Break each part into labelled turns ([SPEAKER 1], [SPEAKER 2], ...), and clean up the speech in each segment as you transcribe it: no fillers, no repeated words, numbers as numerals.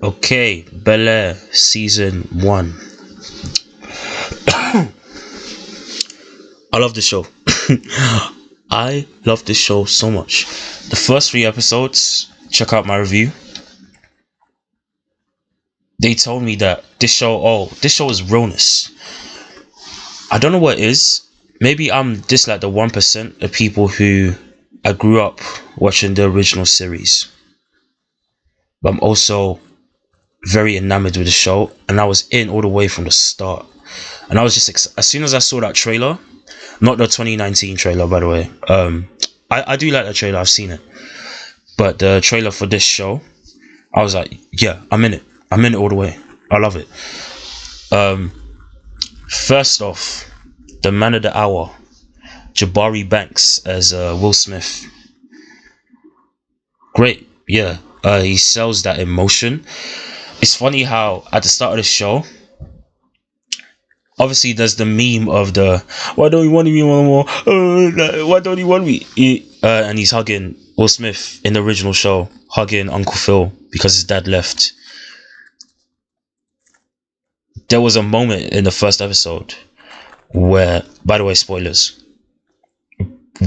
[SPEAKER 1] Okay, Bel Air season 1. I love this show. I love this show so much. The first 3 episodes, check out my review. They told me that this show is realness. I don't know what it is. Maybe I'm just like the 1% of people who I grew up watching the original series. But I'm also very enamored with the show, and I was in all the way from the start. And I was just as soon as I saw that trailer, not the 2019 trailer, by the way. I do like that trailer. I've seen it, but the trailer for this show, I was like, yeah, I'm in it. I'm in it all the way. I love it. First off, the man of the hour, Jabari Banks as Will Smith. Great, yeah. He sells that emotion. It's funny how at the start of the show, obviously there's the meme of the "why don't you want me no more? Why don't you want me?" And he's hugging Will Smith in the original show, hugging Uncle Phil because his dad left. There was a moment in the first episode where, by the way, spoilers,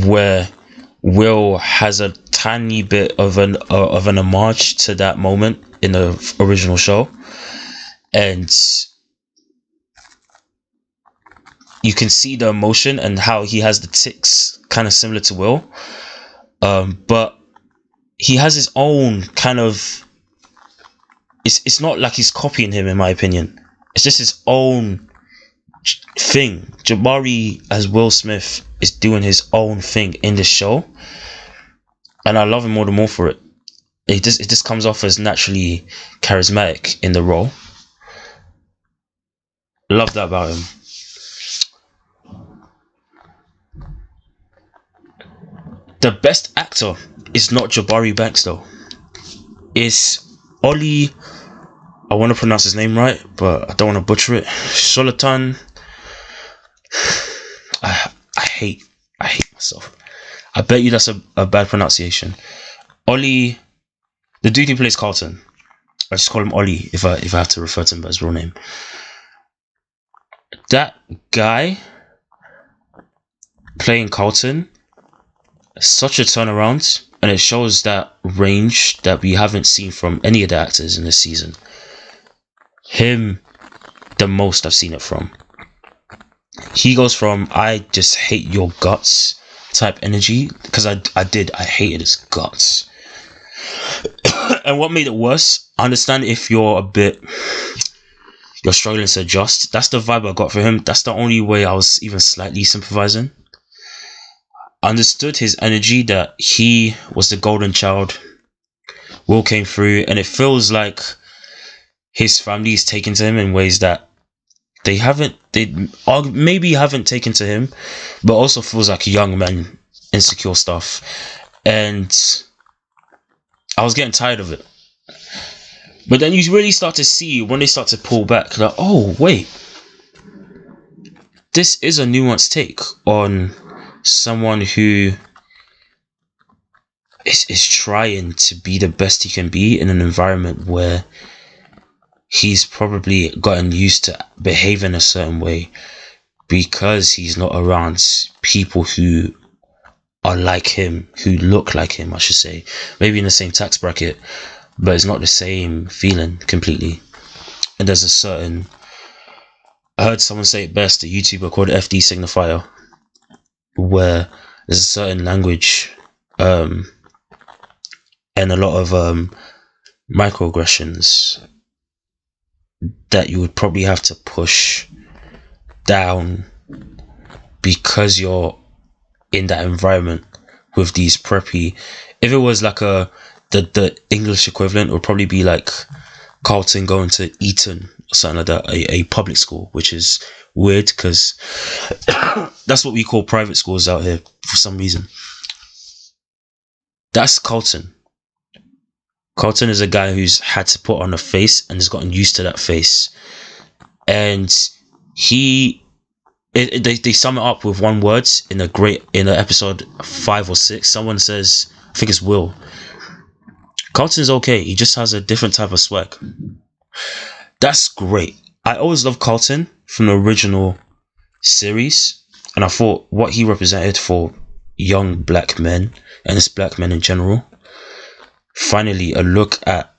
[SPEAKER 1] where Will has a tiny bit of an homage to that moment in the original show, and you can see the emotion and how he has the tics kind of similar to Will, but he has his own kind of. It's not like he's copying him, in my opinion. It's just his own thing. Jabari as Will Smith is doing his own thing in the show, and I love him more and more for it. It just comes off as naturally charismatic in the role. Love that about him. The best actor is not Jabari Banks though. It's Oli. I want to pronounce his name right, but I don't want to butcher it. Solatan. I hate myself. I bet you that's a bad pronunciation. Oli, the dude who plays Carlton. I just call him Oli if I have to refer to him by his real name. That guy playing Carlton, such a turnaround, and it shows that range that we haven't seen from any of the actors in this season. Him, the most I've seen it from. He goes from "I just hate your guts" type energy, because I hated his guts. And what made it worse, I understand if you're struggling to adjust. That's the vibe I got for him. That's the only way I was even slightly sympathizing. I understood his energy, that he was the golden child. Will came through, and it feels like his family is taken to him in ways that they maybe haven't taken to him, but also feels like young men, insecure stuff. And I was getting tired of it. But then you really start to see when they start to pull back, like, oh wait, this is a nuanced take on someone who is trying to be the best he can be in an environment where he's probably gotten used to behaving a certain way because he's not around people who are like him, who look like him, I should say. Maybe in the same tax bracket, but it's not the same feeling completely. And there's a certain, I heard someone say it best, a YouTuber called FD Signifier, where there's a certain language and a lot of microaggressions that you would probably have to push down because you're in that environment with these preppy. If it was like the English equivalent would probably be like Carlton going to Eton or something like that, a public school, which is weird because that's what we call private schools out here for some reason. That's Carlton. Carlton is a guy who's had to put on a face and has gotten used to that face. And they sum it up with one word in episode 5 or 6. Someone says, I think it's Will, Carlton's okay. He just has a different type of swag. That's great. I always loved Carlton from the original series, and I thought what he represented for young black men and just black men in general. Finally, a look at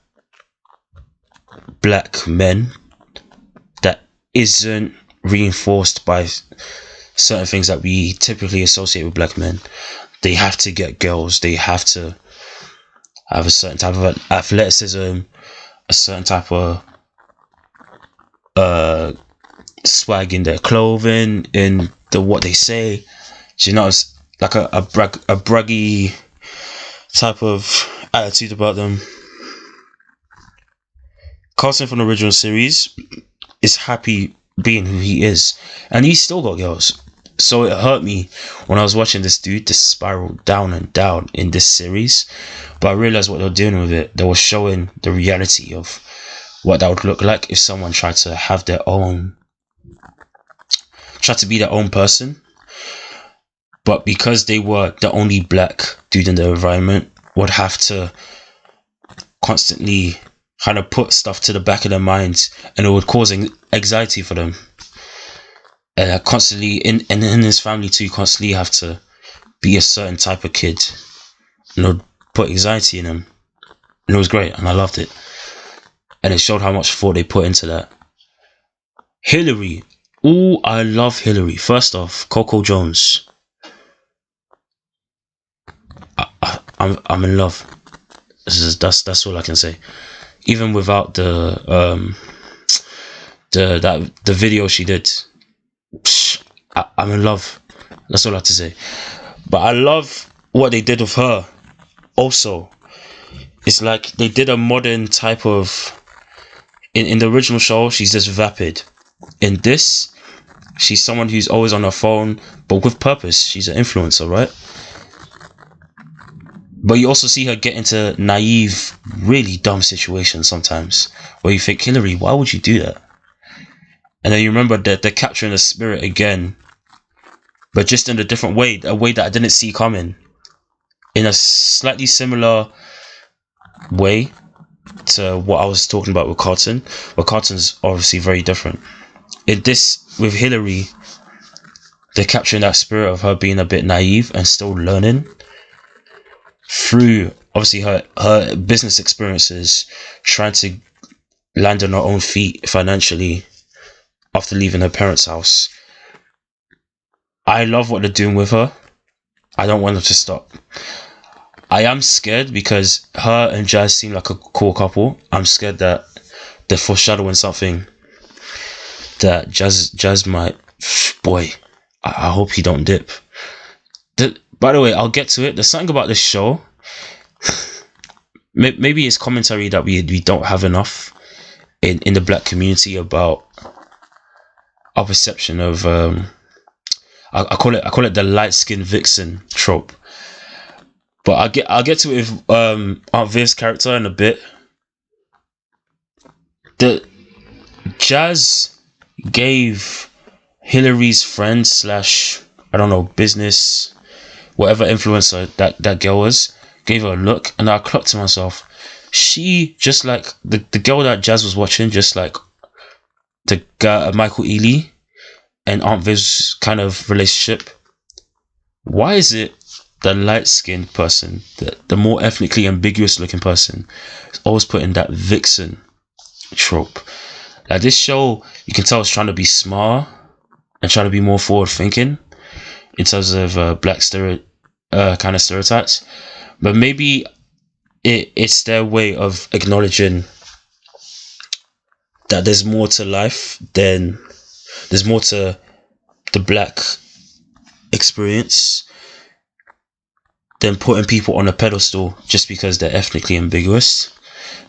[SPEAKER 1] black men that isn't reinforced by certain things that we typically associate with black men. They have to get girls. They have to have a certain type of athleticism, a certain type of swag in their clothing, in the what they say. You know, it's like a braggy type of attitude about them. Carlton from the original series is happy being who he is, and he's still got girls. So it hurt me when I was watching this dude just spiral down and down in this series, but I realized what they were doing with it. They were showing the reality of what that would look like if someone tried to have their own, tried to be their own person, but because they were the only black dude in the environment, would have to constantly kind of put stuff to the back of their minds, and it would cause anxiety for them. Constantly in his family too, constantly have to be a certain type of kid, and it would put anxiety in him. And it was great, and I loved it. And it showed how much thought they put into that. Hillary. Oh, I love Hillary. First off, Coco Jones. I'm in love. That's all I can say. Even without the video she did, I'm in love. That's all I have to say. But I love what they did with her. Also, it's like they did a modern type of. In the original show, she's just vapid. In this, she's someone who's always on her phone, but with purpose. She's an influencer, right? But you also see her get into naive, really dumb situations sometimes, where you think, Hillary, why would you do that? And then you remember that they're capturing the spirit again, but just in a different way, a way that I didn't see coming. In a slightly similar way to what I was talking about with Carlton, but Carlton's obviously very different. In this, with Hillary, they're capturing that spirit of her being a bit naive and still learning through obviously her business experiences, trying to land on her own feet financially after leaving her parents' house. I love what they're doing with her. I don't want them to stop. I am scared because her and Jazz seem like a cool couple. I'm scared that they're foreshadowing something that Jazz might. Boy, I hope he don't dip. By the way, I'll get to it. There's something about this show. Maybe it's commentary that we don't have enough in the black community about our perception of I call it the light skinned vixen trope. But I'll get to it with Aunt Viv's character in a bit. The Jazz gave Hillary's friend / I don't know, business, whatever influencer that girl was, gave her a look, and I clocked to myself. She, just like the girl that Jazz was watching, just like the guy Michael Ealy and Aunt Viv's kind of relationship. Why is it the light-skinned person, the more ethnically ambiguous looking person, is always put in that vixen trope? Like, this show, you can tell it's trying to be smart and trying to be more forward-thinking in terms of black kind of stereotypes, but maybe it's their way of acknowledging that there's more to life than there's more to the black experience than putting people on a pedestal just because they're ethnically ambiguous.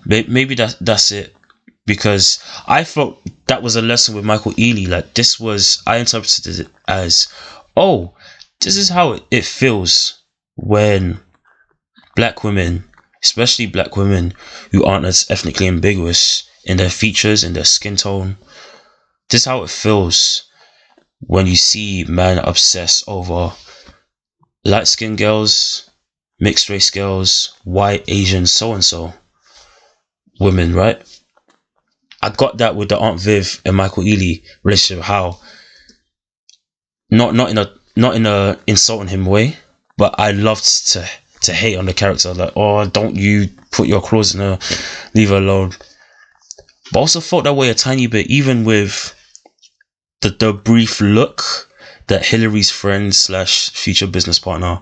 [SPEAKER 1] Maybe that's it, because I felt that was a lesson with Michael Ealy. Like, this was, I interpreted it as, oh, this is how it feels when black women, especially black women who aren't as ethnically ambiguous in their features, in their skin tone, this is how it feels when you see men obsess over light-skinned girls, mixed race girls, white, Asian, so and so. women, right? I got that with the Aunt Viv and Michael Ealy relationship. How not in a insulting him way, but I loved to hate on the character. Like, oh, don't you put your claws in her, leave her alone. But also felt that way a tiny bit, even with the brief look that Hillary's friend slash future business partner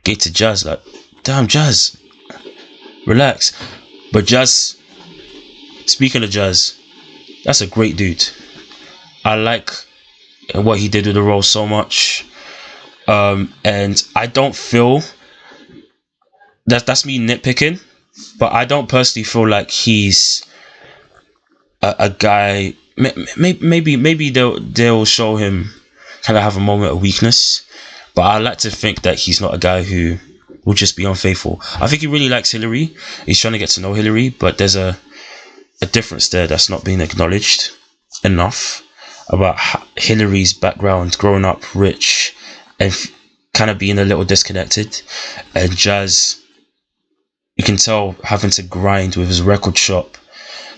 [SPEAKER 1] gave to Jazz. Like, damn, Jazz, relax. But Jazz, speaking of Jazz, that's a great dude. I like what he did with the role so much. And I don't feel that's me nitpicking, but I don't personally feel like he's a guy. Maybe they'll show him kind of have a moment of weakness, but I like to think that he's not a guy who will just be unfaithful. I think he really likes Hillary. He's trying to get to know Hillary, but there's a difference there that's not being acknowledged enough about Hillary's background, growing up rich and kind of being a little disconnected, and Jazz, you can tell, having to grind with his record shop.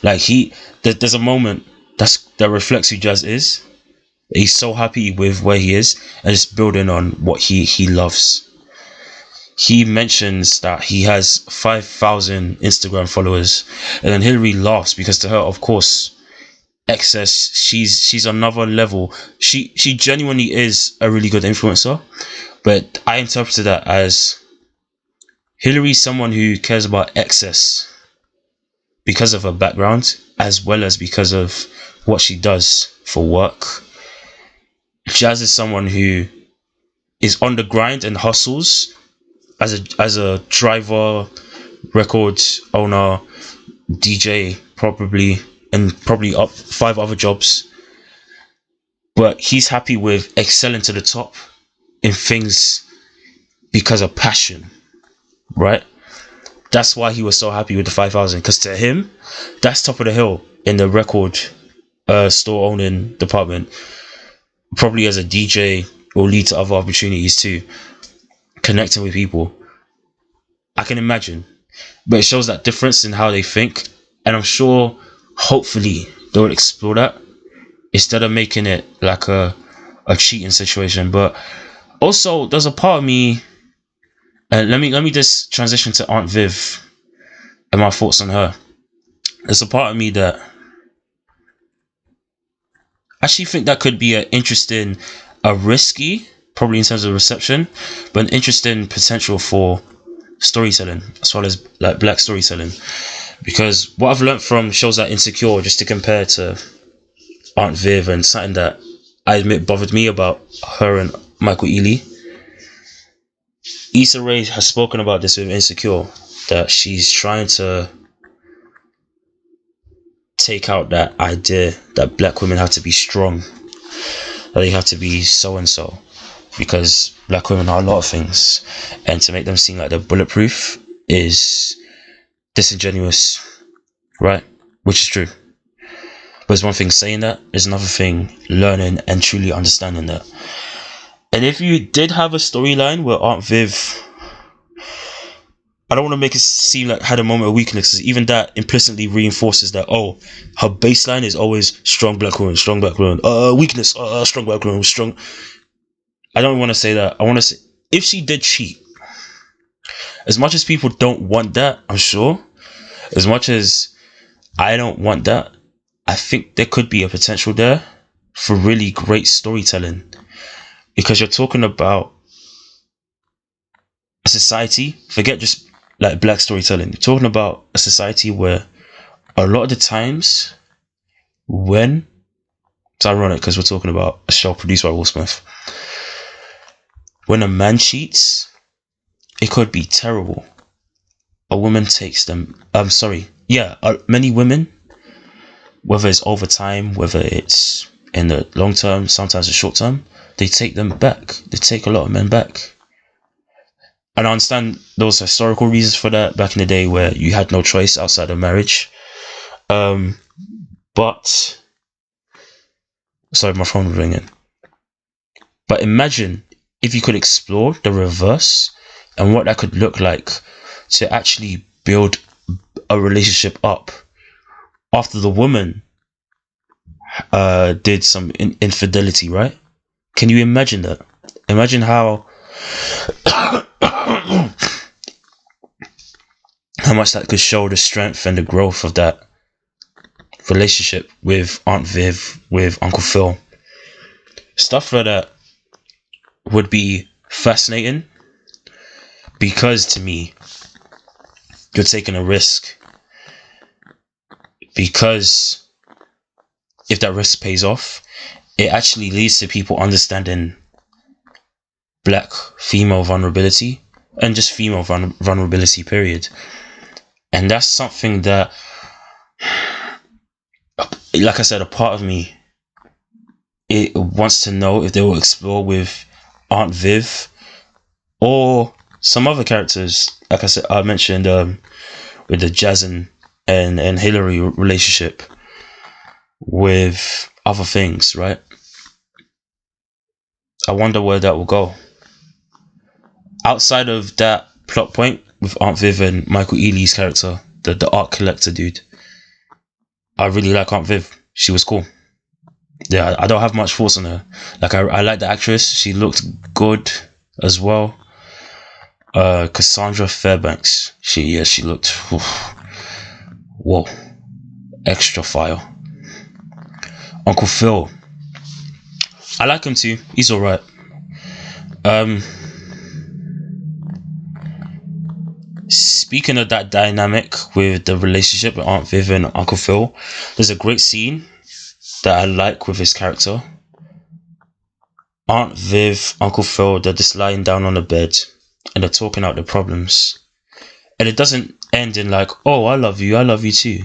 [SPEAKER 1] Like, there's a moment that reflects who Jazz is. He's so happy with where he is and just building on what he loves. He mentions that he has 5,000 Instagram followers, and then Hillary laughs because to her, of course, excess. She's another level. She genuinely is a really good influencer, but I interpreted that as Hillary's someone who cares about excess because of her background, as well as because of what she does for work. Jazz is someone who is on the grind and hustles as a driver, record owner, DJ, probably, and probably up 5 other jobs. But he's happy with excelling to the top in things because of passion, right? That's why he was so happy with the 5,000, because to him, that's top of the hill in the record store owning department. Probably as a DJ will lead to other opportunities too, connecting with people. I can imagine, but it shows that difference in how they think, and I'm sure, hopefully, they will explore that instead of making it like a cheating situation. But also, there's a part of me, and let me just transition to Aunt Viv and my thoughts on her. There's a part of me that I actually think that could be a risky, probably in terms of reception, but an interesting potential for storytelling, as well as like black storytelling. Because what I've learned from shows like Insecure, just to compare to Aunt Viv, and something that I admit bothered me about her and Michael Ealy, Issa Rae has spoken about this with Insecure, that she's trying to take out that idea that black women have to be strong, that they have to be so and so, because black women are a lot of things, and to make them seem like they're bulletproof is disingenuous, right? Which is true. But it's one thing saying that, it's another thing learning and truly understanding that. And if you did have a storyline where Aunt Viv, I don't want to make it seem like had a moment of weakness, because even that implicitly reinforces that, oh, her baseline is always strong black woman, weakness, strong black woman, strong. I don't want to say that. I want to say, if she did cheat, as much as people don't want that, I'm sure, as much as I don't want that, I think there could be a potential there for really great storytelling. Because you're talking about a society, forget just like black storytelling, you're talking about a society where a lot of the times when, it's ironic because we're talking about a show produced by Will Smith, when a man cheats, it could be terrible. A woman takes them, many women, whether it's over time, whether it's in the long term, sometimes the short term, they take them back. They take a lot of men back. And I understand there was historical reasons for that back in the day where you had no choice outside of marriage. But sorry, my phone was ringing. But imagine if you could explore the reverse and what that could look like to actually build a relationship up after the woman did some infidelity, right? Can you imagine that? Imagine how how much that could show the strength and the growth of that relationship with Aunt Viv, with Uncle Phil. Stuff like that would be fascinating because to me, you're taking a risk. Because if that risk pays off, it actually leads to people understanding black female vulnerability and just female vulnerability, period. And that's something that, like I said, a part of me, it wants to know if they will explore with Aunt Viv or some other characters. Like I said, I mentioned with the Jasmine and Hillary relationship, with other things, right? I wonder where that will go. Outside of that plot point with Aunt Viv and Michael Ealy's character, the art collector dude, I really like Aunt Viv. She was cool. Yeah, I don't have much thoughts on her. Like, I like the actress. She looked good as well. Cassandra Fairbanks. She looked... Whoa. Extra fire. Uncle Phil. I like him too. He's alright. Speaking of that dynamic with the relationship with Aunt Viv and Uncle Phil, there's a great scene that I like with his character. Aunt Viv, Uncle Phil, they're just lying down on the bed and they're talking out their problems. And it doesn't end in like, oh, I love you too.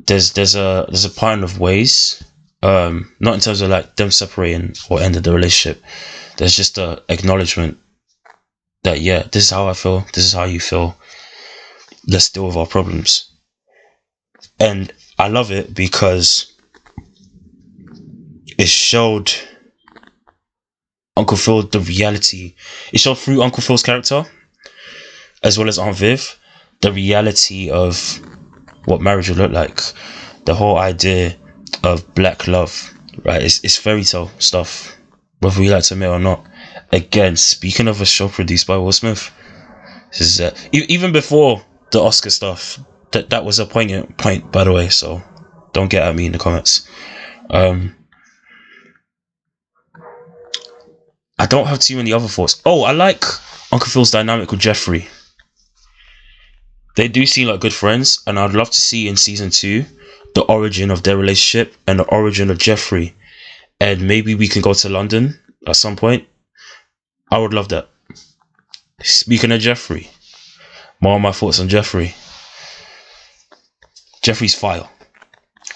[SPEAKER 1] There's a pattern of ways, not in terms of like them separating or ending the relationship. There's just a acknowledgement that, yeah, this is how I feel, this is how you feel, let's deal with our problems. And I love it because it showed Uncle Phil the reality. It showed through Uncle Phil's character, as well as Aunt Viv, the reality of what marriage would look like. The whole idea of black love, right? It's fairy tale stuff, whether we like to admit or not. Again, speaking of a show produced by Will Smith, this is even before the Oscar stuff. That was a poignant point, by the way. So don't get at me in the comments. I don't have too many other thoughts. Oh, I like Uncle Phil's dynamic with Jeffrey. They do seem like good friends, and I'd love to see in season 2 the origin of their relationship and the origin of Jeffrey. And maybe we can go to London at some point. I would love that. Speaking of Jeffrey, more of my thoughts on Jeffrey. Jeffrey's fire.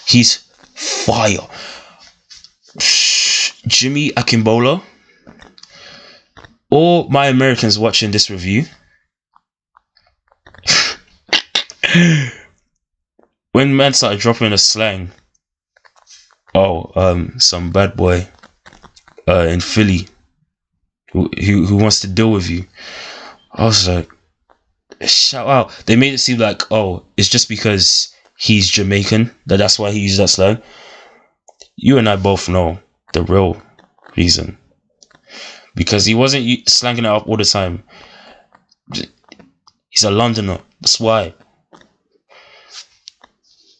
[SPEAKER 1] He's fire. Jimmy Akimbola, all my Americans watching this review, when men started dropping a slang, some bad boy in Philly who wants to deal with you, I was like, shout out. They made it seem like, oh, it's just because he's Jamaican that's why he used that slang. You and I both know the real reason, because he wasn't slanging it up all the time. He's a Londoner, that's why.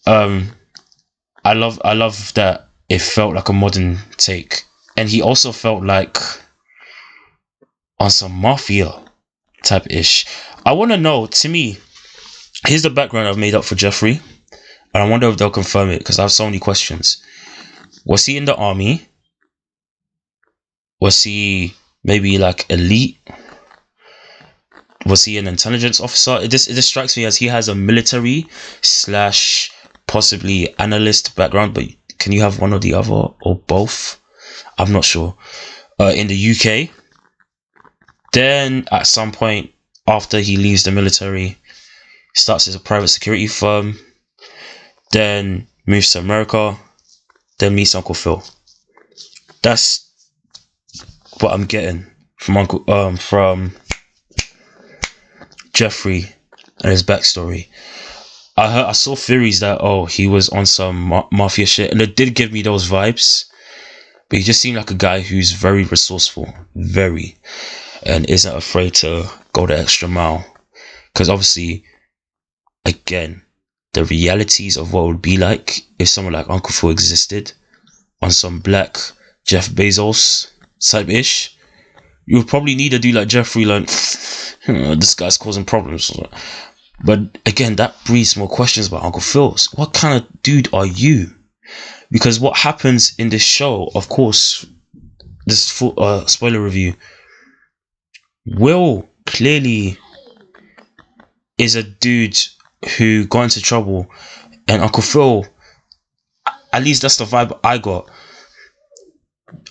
[SPEAKER 1] I love that it felt like a modern take, and he also felt like on some mafia type ish. I want to know, to me, here's the background I've made up for Jeffrey, and I wonder if they'll confirm it, because I have so many questions. Was he in the army? Was he maybe like elite? Was he an intelligence officer? It just strikes me as he has a military / possibly analyst background, but can you have one or the other or both? I'm not sure. In the UK, then at some point after he leaves the military, starts as a private security firm, then moves to America, then meets Uncle Phil. That's what I'm getting from from Jeffrey and his backstory. I saw theories that he was on some mafia shit, and it did give me those vibes. But he just seemed like a guy who's very resourceful, very, and isn't afraid to go the extra mile. Because obviously, again, the realities of what it would be like if someone like Uncle Phil existed on some black Jeff Bezos type ish. You would probably need a dude like Jeffrey, like, this guy's causing problems. But again, that breeds more questions about Uncle Phil. What kind of dude are you? Because what happens in this show, of course, this full spoiler review, Will clearly is a dude who got into trouble, and Uncle Phil, at least that's the vibe I got.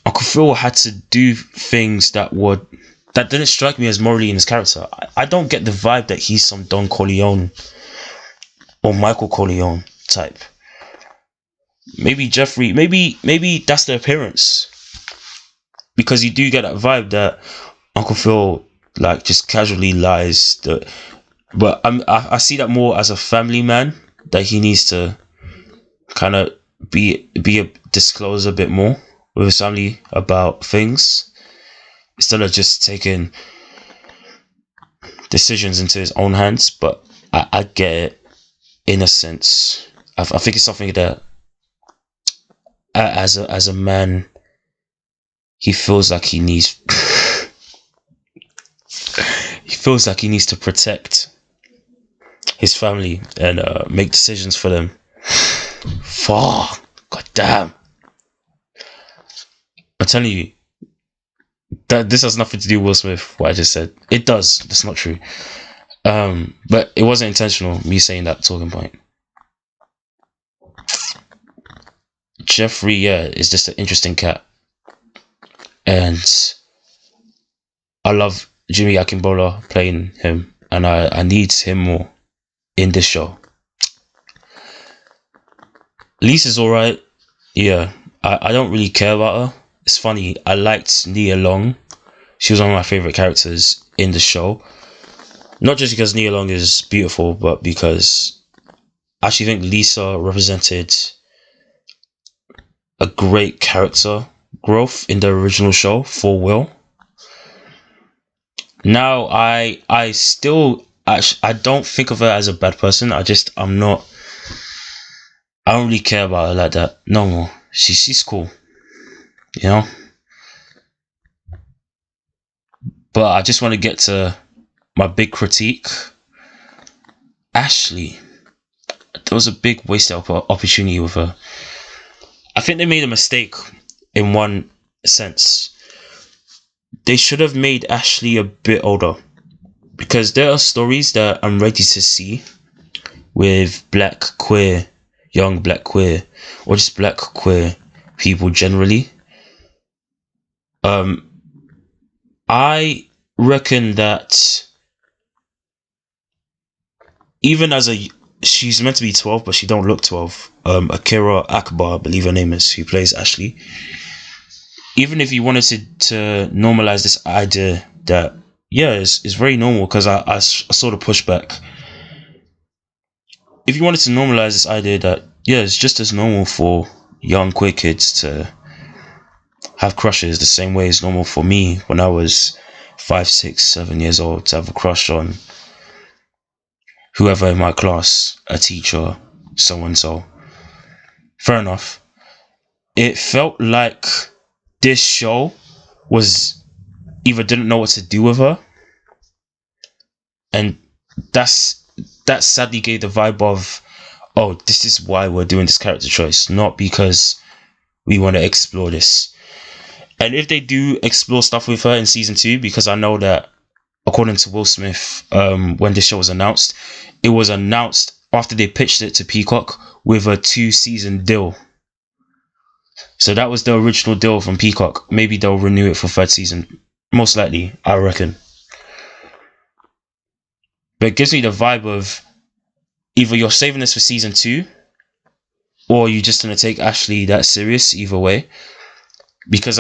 [SPEAKER 1] Uncle Phil had to do things that didn't strike me as morally in his character. I don't get the vibe that he's some Don Corleone or Michael Corleone type. Maybe Jeffrey, maybe that's the appearance, because you do get that vibe that Uncle Phil like just casually lies. But I see that more as a family man, that he needs to kind of disclose a bit more with his family about things, instead of just taking decisions into his own hands. But I get it in a sense. I think it's something that as a man, he feels like he needs to protect his family and make decisions for them. Fuck, god damn. I'm telling you that this has nothing to do with Will Smith, what I just said. It does, that's not true. But it wasn't intentional, me saying that talking point. Jeffrey, is just an interesting cat. And I love Jimmy Akingbola playing him, and I need him more in this show. Lisa's alright. Yeah, I don't really care about her. It's funny, I liked Nia Long. She was one of my favourite characters in the show. Not just because Nia Long is beautiful, but because I actually think Lisa represented a great character growth in the original show for Will. Now, I don't think of her as a bad person. I don't really care about her like that no more. She's cool, you know. But I just want to get to my big critique. Ashley, there was a big wasted opportunity with her. I think they made a mistake in one sense. They should have made Ashley a bit older, because there are stories that I'm ready to see with young black queer, or just black queer people generally. I reckon that even she's meant to be 12, but she don't look 12. Akira Akbar, I believe her name is, who plays Ashley. Even if you wanted to normalize this idea that, it's very normal, because I saw the pushback. If you wanted to normalize this idea that, it's just as normal for young queer kids to have crushes, the same way it's normal for me when I was 5, 6, 7 years old to have a crush on whoever in my class, a teacher, so and so. Fair enough. It felt like this show was either didn't know what to do with her, and that sadly gave the vibe of, this is why we're doing this character choice, not because we want to explore this. And if they do explore stuff with her in season 2, because I know that according to Will Smith, when this show was announced, it was announced after they pitched it to Peacock with a 2-season deal. So that was the original deal from Peacock. Maybe they'll renew it for 3rd season. Most likely, I reckon. But it gives me the vibe of either you're saving this for season 2, or you're just going to take Ashley that serious either way. Because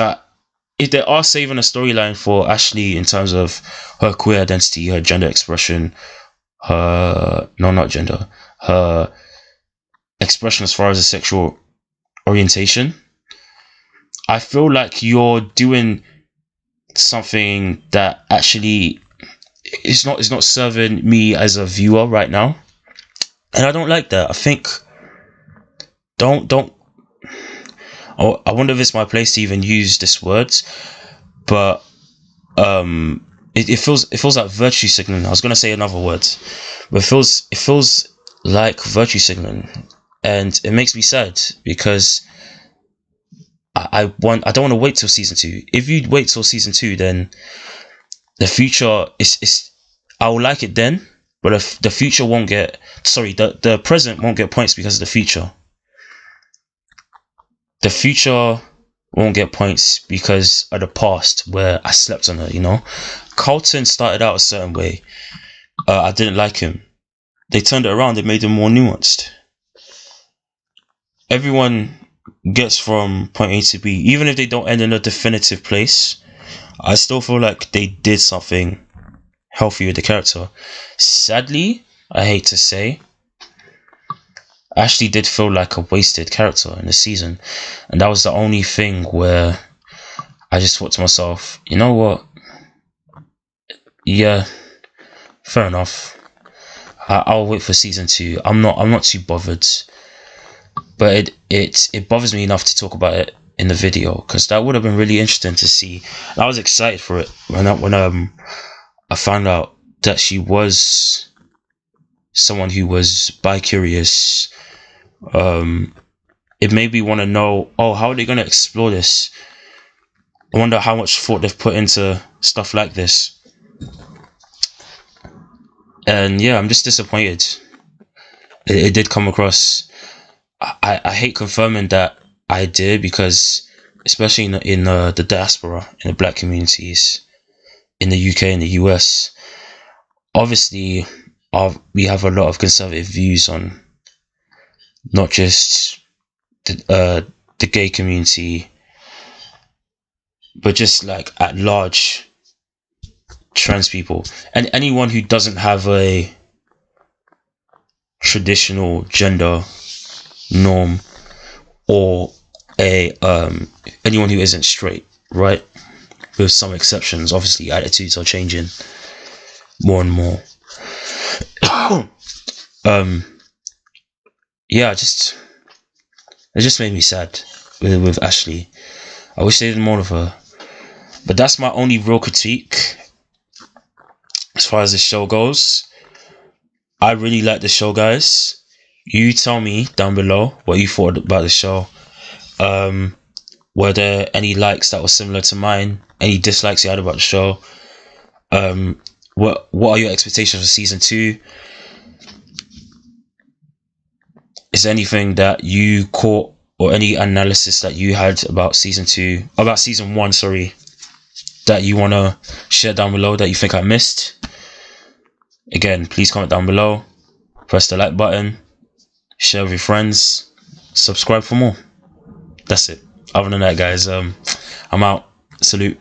[SPEAKER 1] if they are saving a storyline for Ashley in terms of her queer identity, her gender expression, her, no, not gender, her expression as far as a sexual orientation, I feel like you're doing something that actually is not serving me as a viewer right now, and I don't like that. I think don't. Oh, I wonder if it's my place to even use this word, but it feels like virtue signaling. I was gonna say another word, but it feels like virtue signaling, and it makes me sad because I don't want to wait till season 2. If you wait till season 2, then the future is I will like it then, but if the future won't get, sorry, the present won't get points because of the future. The future won't get points because of the past where I slept on her, you know. Carlton started out a certain way. I didn't like him. They turned it around. They made him more nuanced. Everyone gets from point A to B. Even if they don't end in a definitive place, I still feel like they did something healthy with the character. Sadly, I hate to say, Ashley did feel like a wasted character in the season, and that was the only thing where I just thought to myself, you know what? Yeah, fair enough. I'll wait for season 2. I'm not too bothered, but it bothers me enough to talk about it in the video because that would have been really interesting to see. I was excited for it when I found out that she was someone who was bi-curious. It made me want to know, oh, how are they going to explore this? I wonder how much thought they've put into stuff like this. And yeah, I'm just disappointed. It did come across. I hate confirming that I did because, especially in the diaspora, in the black communities, in the UK and the US, obviously, we have a lot of conservative views on not just the gay community, but just like at large, trans people and anyone who doesn't have a traditional gender norm, or anyone who isn't straight, right? With some exceptions. Obviously, attitudes are changing more and more. Yeah, it just made me sad with Ashley. I wish they did more of her. But that's my only real critique as far as the show goes. I really like the show, guys. You tell me down below what you thought about the show. Were there any likes that were similar to mine? Any dislikes you had about the show? What are your expectations for season 2? Is there anything that you caught, or any analysis that you had about season 1, sorry, that you want to share down below that you think I missed? Again, please comment down below, press the like button, share with your friends, subscribe for more. That's it. Other than that, guys, I'm out. Salute.